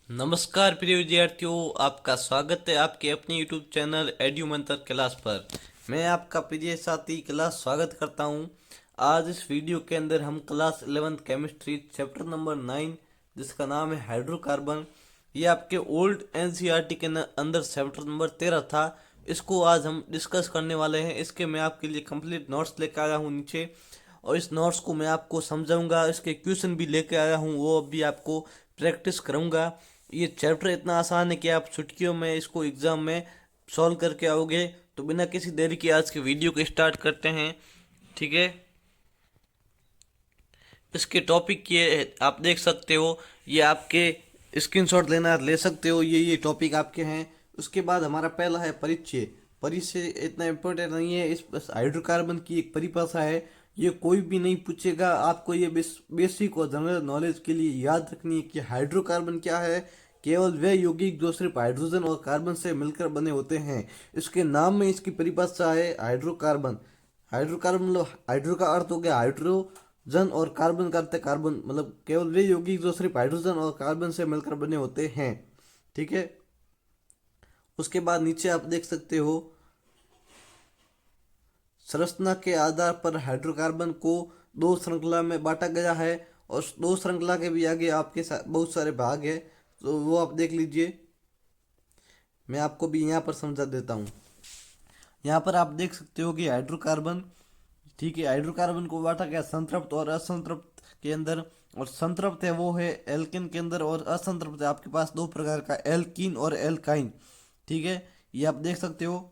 नमस्कार प्रिय विद्यार्थियों, आपका स्वागत है आपके अपने YouTube चैनल एड्यू मंत्र क्लास पर। मैं आपका प्रिय साथी क्लास स्वागत करता हूं। आज इस वीडियो के अंदर हम class 11th chemistry chapter number 9 जिसका नाम है हाइड्रोकार्बन, ये आपके ओल्ड एनसीईआरटी के अंदर चैप्टर नंबर 13 था। इसको आज हम डिस्कस करने वाले हैं। इसके मैं आपके लिए कंप्लीट नोट्स लेकर आया हूँ नीचे, और इस नोट्स को मैं आपको समझाऊंगा। इसके क्वेश्चन भी लेके आया हूँ, वो अभी आपको प्रैक्टिस करूंगा। ये चैप्टर इतना आसान है कि आप छुट्टियों में इसको एग्जाम में सॉल्व करके आओगे। तो बिना किसी देरी के आज के वीडियो को स्टार्ट करते हैं, ठीक है। इसके टॉपिक ये आप देख सकते हो, ये आपके स्क्रीनशॉट लेना ले सकते हो, ये टॉपिक आपके हैं। उसके बाद हमारा पहला है परिचय। परिचय इतना इम्पोर्टेंट नहीं है, इस हाइड्रोकार्बन की एक परिभाषा है। ये कोई भी नहीं पूछेगा, आपको ये बेसिक और जनरल नॉलेज के लिए याद रखनी है कि हाइड्रोकार्बन क्या है। केवल वे यौगिक जो सिर्फ हाइड्रोजन और कार्बन से मिलकर बने होते हैं। इसके नाम में इसकी परिभाषा है हाइड्रोकार्बन। हाइड्रोकार्बन मतलब हाइड्रो का अर्थ हो गया हाइड्रोजन, और कार्बन का अर्थ है कार्बन। मतलब केवल वे यौगिक जो सिर्फ हाइड्रोजन और कार्बन से मिलकर बने होते हैं, ठीक है। उसके बाद नीचे आप देख सकते हो, संरचना के आधार पर हाइड्रोकार्बन को दो श्रृंखला में बांटा गया है, और दो श्रृंखला के भी आगे आपके बहुत सारे भाग है, तो वो आप देख लीजिए। मैं आपको भी यहाँ पर समझा देता हूँ। यहाँ पर आप देख सकते हो कि हाइड्रोकार्बन, ठीक है, हाइड्रोकार्बन को बांटा गया संतृप्त और असंतृप्त के अंदर। और संतृप्त है वो है एल्किन के अंदर, और असंतृप्त है आपके पास दो प्रकार का, एल्कीन और एल्काइन, ठीक है। ये आप देख सकते हो।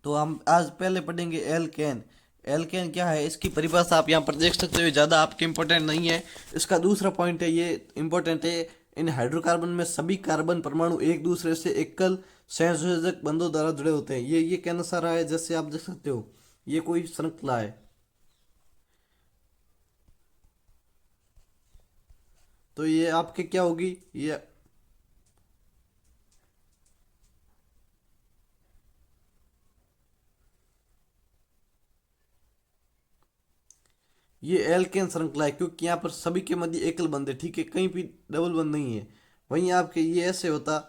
तो हम आज पहले पढ़ेंगे एल्केन। एल्केन क्या है, इसकी परिभाषा आप यहाँ पर देख सकते हो, ज़्यादा आपके इंपॉर्टेंट नहीं है। इसका दूसरा पॉइंट है, ये इंपॉर्टेंट है। इन हाइड्रोकार्बन में सभी कार्बन परमाणु एक दूसरे से एकल संयोजक बंधों द्वारा जुड़े होते हैं। ये कहना सा रहा है, जैसे आप देख सकते हो ये कोई श्रृंखला है। तो ये आपके क्या होगी, ये एल्केन श्रृंखला है, क्योंकि यहाँ पर सभी के मध्य एकल बंध है, ठीक है, कहीं भी डबल बंध नहीं है। वहीं आपके ये ऐसे होता।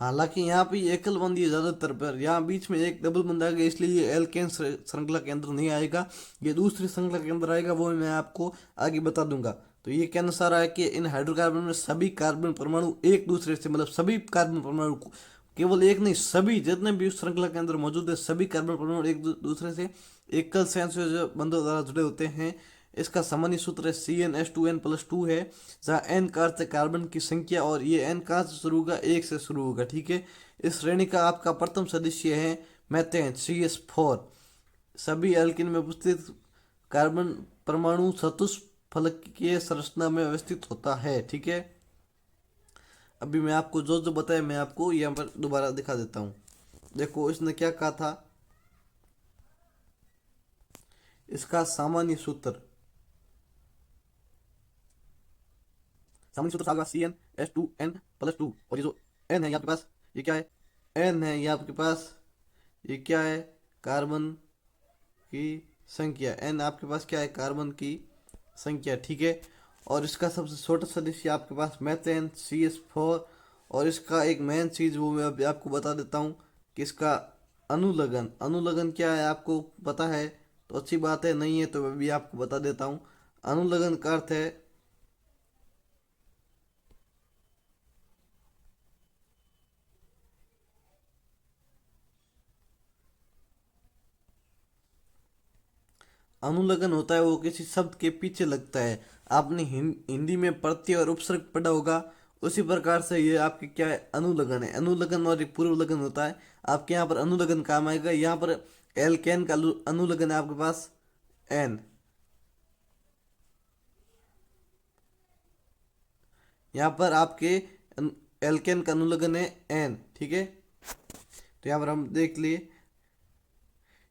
हालांकि यहाँ पे एकल बंदी है ज्यादातर, पर यहाँ बीच में एक डबल बंद आ गया, इसलिए ये एल्केन श्रृंखला के अंदर नहीं आएगा। ये दूसरी श्रृंखला के अंदर आएगा, वो मैं आपको आगे बता दूंगा। तो ये कहना सारा है कि इन हाइड्रोकार्बन में सभी कार्बन परमाणु एक दूसरे से, मतलब सभी कार्बन परमाणु को, केवल एक नहीं, सभी जितने भी उस श्रृंखला के अंदर मौजूद है, सभी कार्बन परमाणु एक दूसरे से एकल संयोजक बंधों द्वारा जुड़े होते हैं। इसका सामान्य सूत्र CnH2n+2 है, जहाँ n का अर्थ है कार्बन की संख्या, और ये n कहाँ से शुरू होगा, एक से शुरू होगा, ठीक है। इस श्रेणी का आपका प्रथम सदस्य है मेथेन CH4। सभी एल्किन में उपस्थित कार्बन परमाणु चतुष्फलकीय संरचना में व्यवस्थित होता है, ठीक है। अभी मैं आपको जो जो बताया, मैं आपको यहाँ पर दोबारा दिखा देता हूँ। देखो इसने क्या कहा था, इसका सामान्य सूत्र होगा CnH2n+2। और ये जो n है ये आपके पास, ये क्या है, n है ये आपके पास, ये क्या है, कार्बन की संख्या। n आपके पास क्या है, कार्बन की संख्या, ठीक है। और इसका सबसे छोटा सदस्य आपके पास मेथेन CH4। और इसका एक मेन चीज वो मैं अभी आपको बता देता हूँ कि इसका अनुलग्न, अनुलग्न क्या है आपको पता है तो अच्छी बात है, नहीं है तो मैं भी आपको बता देता हूँ। अनुलग्न का अर्थ है, अनुलग्न होता है वो किसी शब्द के पीछे लगता है। आपने हिंदी में प्रत्यय और उपसर्ग पढ़ा होगा, उसी प्रकार से ये आपके क्या है, अनुलग्न है। अनुलग्न और एक पूर्व लगन होता है। आपके यहाँ पर अनुलग्न काम आएगा। यहाँ पर एल्केन का अनुलग्न है आपके पास एन। यहाँ पर आपके एल्केन का अनुलग्न है एन, ठीक है। तो यहाँ पर हम देख लिए,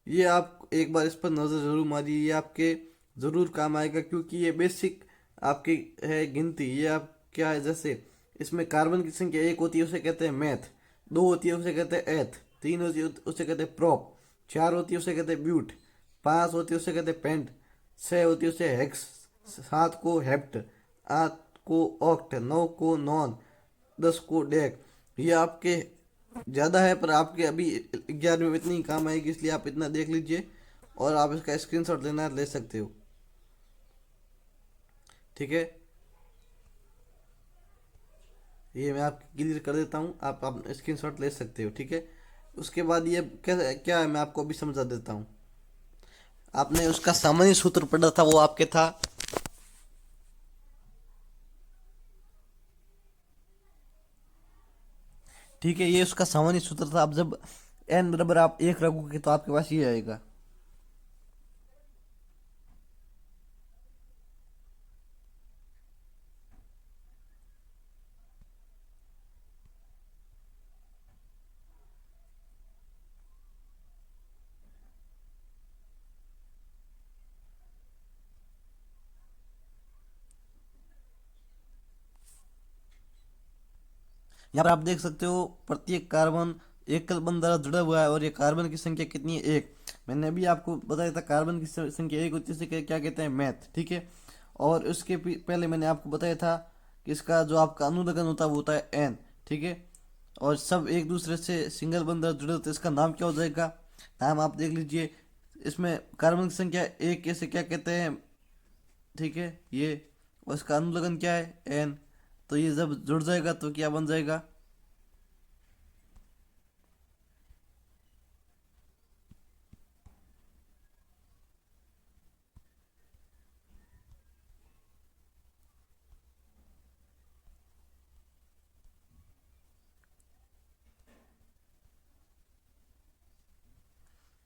ये आप एक बार इस पर नज़र जरूर मारिए, ये आपके ज़रूर काम आएगा, क्योंकि ये बेसिक आपकी है गिनती। ये आप क्या है, जैसे इसमें कार्बन की संख्या एक होती है उसे कहते हैं मैथ, दो होती है उसे कहते हैं एथ, तीन होती है उसे कहते हैं प्रोप, चार होती है उसे कहते हैं ब्यूट, पांच होती है उसे कहते हैं पेंट, छह होती है उसे हेक्स, सात को हेप्ट, आठ को ऑक्ट, नौ को नॉन, 10 को डेक। ये आपके ज़्यादा है पर आपके अभी 11वीं में इतनी ही काम आएगी, इसलिए आप इतना देख लीजिए और आप इसका स्क्रीनशॉट लेना है ले सकते हो। ठीक है, ये मैं आपको क्लियर कर देता हूँ, आप स्क्रीनशॉट ले सकते हो। ठीक है, उसके बाद ये क्या क्या है मैं आपको अभी समझा देता हूँ। आपने उसका सामान्य सूत्र पढ़ा था, वो आपके था ठीक है, ये उसका सामान्य सूत्र था। अब जब एन बराबर आप एक रखोगे तो आपके पास ये आएगा। यहाँ पर आप देख सकते हो प्रत्येक कार्बन एकल बंध द्वारा जुड़ा हुआ है और ये कार्बन की संख्या कितनी है, एक। मैंने अभी आपको बताया था कार्बन की संख्या एक होती है, इसे क्या कहते हैं, मैथ। ठीक है, और उसके पहले मैंने आपको बताया था कि इसका जो आपका अनुलग्न होता है वो होता है एन। ठीक है, और सब एक दूसरे से सिंगल बंध द्वारा जुड़े होते हैं, इसका नाम क्या हो जाएगा, नाम आप देख लीजिए। इसमें कार्बन की संख्या एक कैसे क्या कहते हैं, ठीक है ये, और इसका अनुलग्न क्या है, एन। तो ये जब जुड़ जाएगा तो क्या बन जाएगा,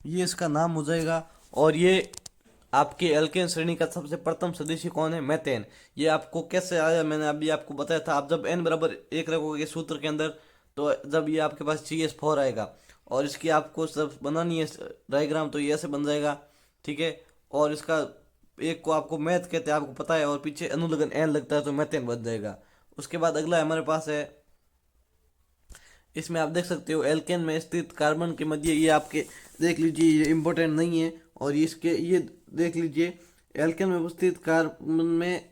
ये इसका नाम हो जाएगा। और ये आपके एल्केन श्रेणी का सबसे प्रथम सदस्य कौन है, मेथेन। ये आपको कैसे आया मैंने अभी आपको बताया था। आप जब एन बराबर एक रखोगे सूत्र के अंदर, तो जब ये आपके पास CH4 आएगा और इसकी आपको सब बनानी है डायग्राम, तो ये ऐसे बन जाएगा। ठीक है, और इसका एक को आपको मैथ कहते हैं, आपको पता है, और पीछे अनुलग्न एन लगता है तो मेथेन बन जाएगा। उसके बाद अगला हमारे पास है, इसमें आप देख सकते हो एल्केन में स्थित कार्बन के मध्य, ये आपके देख लीजिए ये इम्पोर्टेंट नहीं है। और इसके ये देख लीजिए एल्केन में उपस्थित कार्बन में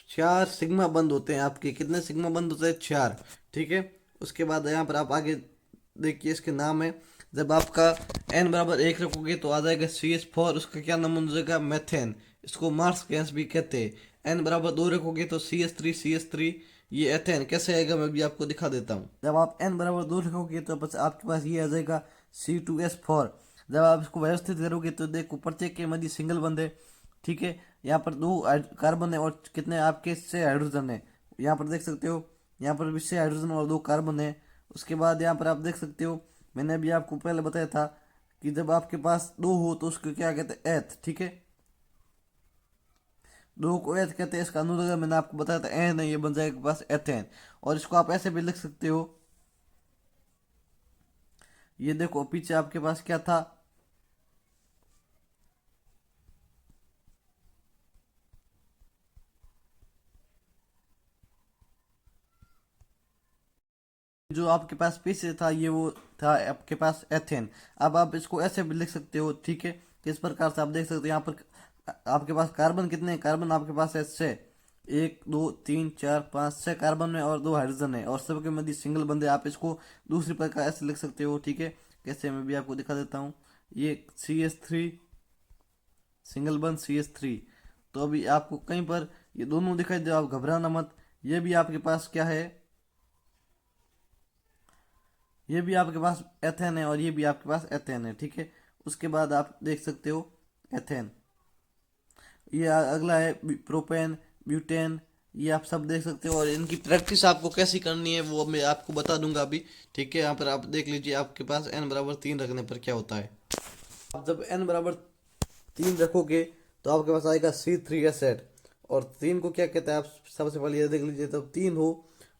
4 सिग्मा बंद होते हैं। आपके कितने सिग्मा बंद होते हैं, 4। ठीक है, उसके बाद यहाँ पर आप आगे देखिए इसके नाम है। जब आपका एन बराबर एक रखोगे तो आ जाएगा CH4, उसका क्या नाम हो जाएगा, मेथेन। इसको मार्स गैस भी कहते हैं। एन बराबर दो रखोगे तो CH3 ये एथेन। कैसे आएगा मैं भी आपको दिखा देता हूँ। जब आप एन बराबर दो रखोगे तो बस आपके पास ये आ जाएगा C2S4। जब आप इसको व्यवस्थित करोगे तो देखो प्रत्येक के मध्य सिंगल बंद है। ठीक है, यहाँ पर दो कार्बन है और कितने आपके 6 हाइड्रोजन है। यहाँ पर देख सकते हो, यहाँ पर भी 6 हाइड्रोजन और 2 कार्बन है। उसके बाद यहाँ पर आप देख सकते हो, मैंने अभी आपको पहले बताया था कि जब आपके पास दो हो तो उसको क्या कहते हैं, एथ। ठीक है, दो को एथ कहते हैं। इसका अनुलग्न मैंने आपको बताया था एन है, ये बन जाएगा पास एथेन। और इसको आप ऐसे भी लिख सकते हो, ये देखो पीछे आपके पास क्या था, जो आपके पास पीछे था ये वो था आपके पास एथेन। अब आप इसको ऐसे भी लिख सकते हो। ठीक है, किस प्रकार से आप देख सकते हो, यहाँ पर आपके पास कार्बन कितने हैं, कार्बन आपके पास है 6, 1 2 3 4 5, 6 कार्बन है और 2 हाइड्रोजन है और सबके मध्य सिंगल बंद है। आप इसको दूसरी प्रकार ऐसे लिख सकते हो। ठीक है, कैसे मैं भी आपको दिखा देता हूँ। ये CH3 सिंगल बंद CH3। तो अभी आपको कहीं पर ये दोनों दिखाई दे, आप घबराना मत। ये भी आपके पास क्या है, ये भी आपके पास एथेन है और ये भी आपके पास एथेन है। ठीक है, उसके बाद आप देख सकते हो एथेन। ये अगला है प्रोपेन, ब्यूटेन। ये आप सब देख सकते हो और इनकी प्रैक्टिस आपको कैसी करनी है वो मैं आपको बता दूंगा अभी। ठीक है, यहाँ पर आप देख लीजिए आपके पास n बराबर 3 रखने पर क्या होता है। आप जब n बराबर 3 रखोगे तो आपके पास आएगा C3 एसेट। और 3 को क्या कहते हैं, आप सबसे पहले ये देख लीजिए, तब 3 हो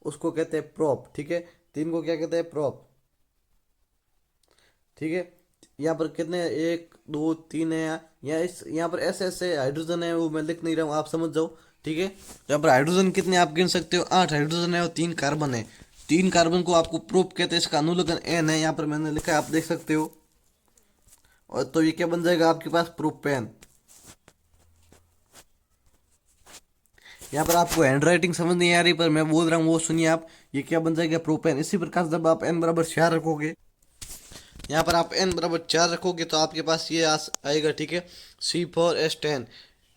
उसको कहते हैं प्रोप। ठीक है, 3 को क्या कहते हैं, प्रोप। ठीक है, यहाँ पर कितने, 1 2 3 है। यहाँ पर ऐसे ऐसे हाइड्रोजन है, वो मैं लिख नहीं रहा हूँ, आप समझ जाओ। ठीक है। तो यहाँ पर हाइड्रोजन कितने आप गिन सकते हो, 8 हाइड्रोजन है और 3 कार्बन है। 3 कार्बन को आपको प्रूफ कहते हैं, इसका अनुलग्न एन है, यहाँ पर मैंने लिखा है, आप देख सकते हो। और तो ये क्या बन जाएगा आपके पास, प्रोपेन। यहाँ पर आपको हैंड राइटिंग समझ नहीं आ रही, पर मैं बोल रहा हूँ वो सुनिए आप। ये क्या बन जाएगा, प्रोपेन। इसी प्रकार से जब आप एन बराबर 4 रखोगे, यहाँ पर आप एन बराबर 4 रखोगे तो आपके पास ये आएगा, ठीक है, C4H10।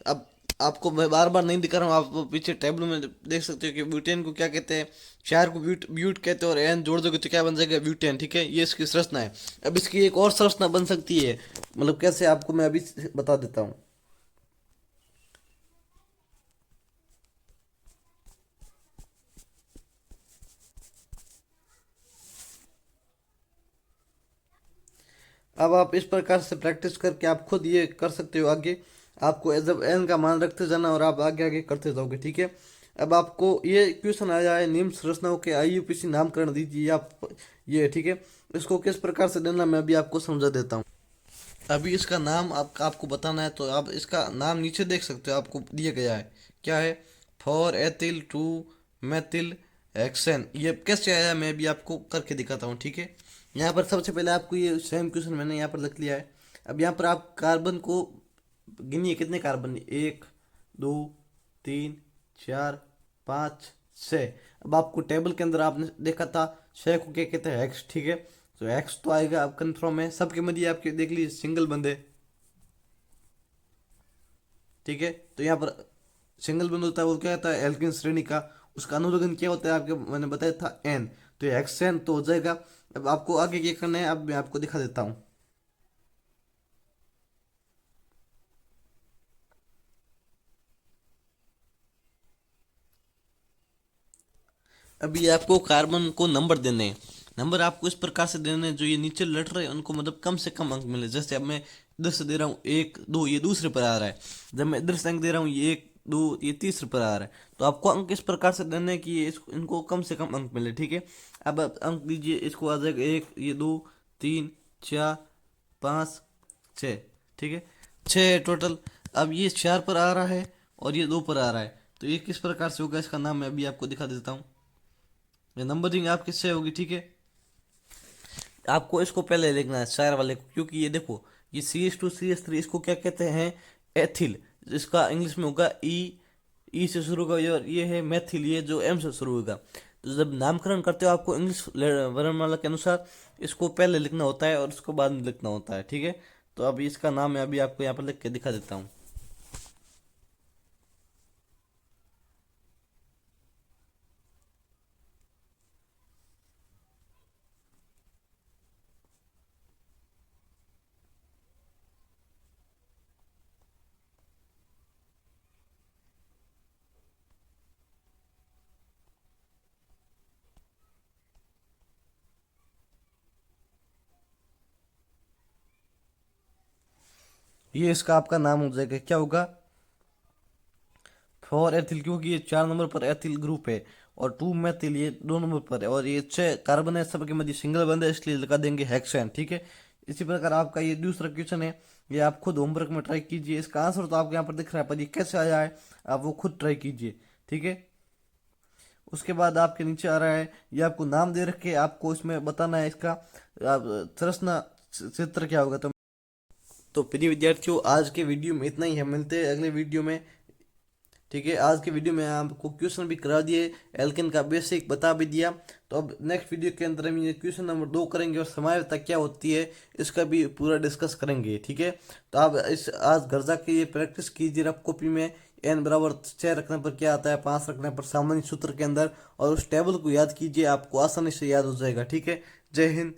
अब आपको मैं बार बार नहीं दिखा रहा हूँ, आप पीछे टेबल में देख सकते हो कि ब्यूटेन को क्या कहते हैं, 4 को ब्यूट ब्यूट कहते हैं, और एन जोड़ दोगे तो क्या बन जाएगा, ब्यूटेन। ठीक है, ये इसकी संरचना है। अब इसकी एक और संरचना बन सकती है, मतलब कैसे, आपको मैं अभी बता देता हूँ। अब आप इस प्रकार से प्रैक्टिस करके आप खुद ये कर सकते हो आगे। आपको एज एन का मान रखते जाना और आप आगे आगे करते जाओगे, ठीक है। अब आपको ये क्वेश्चन आया है, निम्न संरचनाओं के IUPAC नामकरण दीजिए आप, ये ठीक है। इसको किस प्रकार से देना मैं अभी आपको समझा देता हूँ। अभी इसका नाम आपको बताना है, तो आप इसका नाम नीचे देख सकते हो, आपको दिया गया है, क्या है, 4 एथिल 2 मेथिल हेक्सेन। ये कैसे आया मैं भी आपको करके दिखाता हूँ, ठीक है। यहाँ पर सबसे पहले आपको ये सेम क्वेश्चन मैंने यहाँ पर लिख लिया है। अब यहाँ पर आप कार्बन को गिनिए, कितने कार्बन, 1 2 3 4 5 6। अब आपको टेबल के अंदर आपने देखा था 6 को क्या कहते हैं, एक्स, ठीक है। तो एक्स तो आएगा, अब कन्फर्म है। सबके मध्य आपके देख लीजिए सिंगल बंदे, ठीक है। तो यहाँ पर सिंगल बंद होता है, वो क्या होता है, एल्किन श्रेणी का। उसका अनुलग्न क्या होता है, आपके मैंने बताया था, एन। तो ये एक्स एन तो हो जाएगा। अब आपको आगे क्या करना है, अब मैं आपको दिखा देता हूँ। अभी आपको कार्बन को नंबर देने हैं। नंबर आपको इस प्रकार से देने हैं, जो ये नीचे लट रहे हैं उनको मतलब कम से कम अंक मिले। जैसे अब मैं इधर से दे रहा हूँ 1 2, ये दूसरे पर आ रहा है। जब मैं इधर से अंक दे रहा हूँ, ये 1 2, ये तीसरे पर आ रहा है। तो आपको अंक इस प्रकार से देने हैं कि ये इनको कम से कम अंक मिले, ठीक है। अब आप अंक दीजिए, इसको आ जाएगा 1, ये 2 3 4 5 6, ठीक है, 6 टोटल। अब ये 4 पर आ रहा है और ये 2 पर आ रहा है, तो ये किस प्रकार से होगा, इसका नाम मैं अभी आपको दिखा देता हूँ। ये नंबरिंग आप किससे होगी, ठीक है। आपको इसको पहले लिखना है चार वाले को, क्योंकि ये देखो, ये CH2 CH3 इसको क्या कहते हैं, एथिल। इसका इंग्लिश में होगा ई से शुरू होगा, और ये है मेथिल, ये जो M से शुरू होगा। तो जब नामकरण करते हो आपको इंग्लिश वर्णमाला के अनुसार इसको पहले लिखना होता है और उसको बाद में लिखना होता है, ठीक है। तो अभी इसका नाम मैं अभी आपको यहाँ पर लिख के दिखा देता हूँ। ये इसका आपका नाम हो जाएगा, क्या होगा, 4 एथिल, क्योंकि ये 4 नंबर पर एथिल ग्रुप है, और 2 मेथिल ये 2 नंबर पर है, और ये 6 कार्बन है, सबके मध्य सिंगल बंद है, इसलिए लगा देंगे हेक्सेन, ठीक है। इसी प्रकार आपका ये दूसरा क्वेश्चन है, ये आप खुद होमवर्क में ट्राई कीजिए। इसका आंसर तो आपको यहाँ पर दिख रहा है, पर ये कैसे आया है आप वो खुद ट्राई कीजिए, ठीक है। उसके बाद आपके नीचे आ रहा है, ये आपको नाम दे रखे, आपको इसमें बताना है इसका संरचना क्षेत्र क्या होगा। तो प्रिय विद्यार्थियों, आज के वीडियो में इतना ही है, मिलते हैं अगले वीडियो में, ठीक है। आज के वीडियो में आपको क्वेश्चन भी करा दिए, एल्केन का बेसिक बता भी दिया। तो अब नेक्स्ट वीडियो के अंदर हम ये क्वेश्चन नंबर 2 करेंगे, और समायोजकता क्या होती है इसका भी पूरा डिस्कस करेंगे, ठीक है। तो आप इस आज घर जाके ये प्रैक्टिस कीजिए, रफ कॉपी में n बराबर 6 रखने पर क्या आता है, 5 रखने पर सामान्य सूत्र के अंदर, और उस टेबल को याद कीजिए, आपको आसानी से याद हो जाएगा, ठीक है। जय हिंद।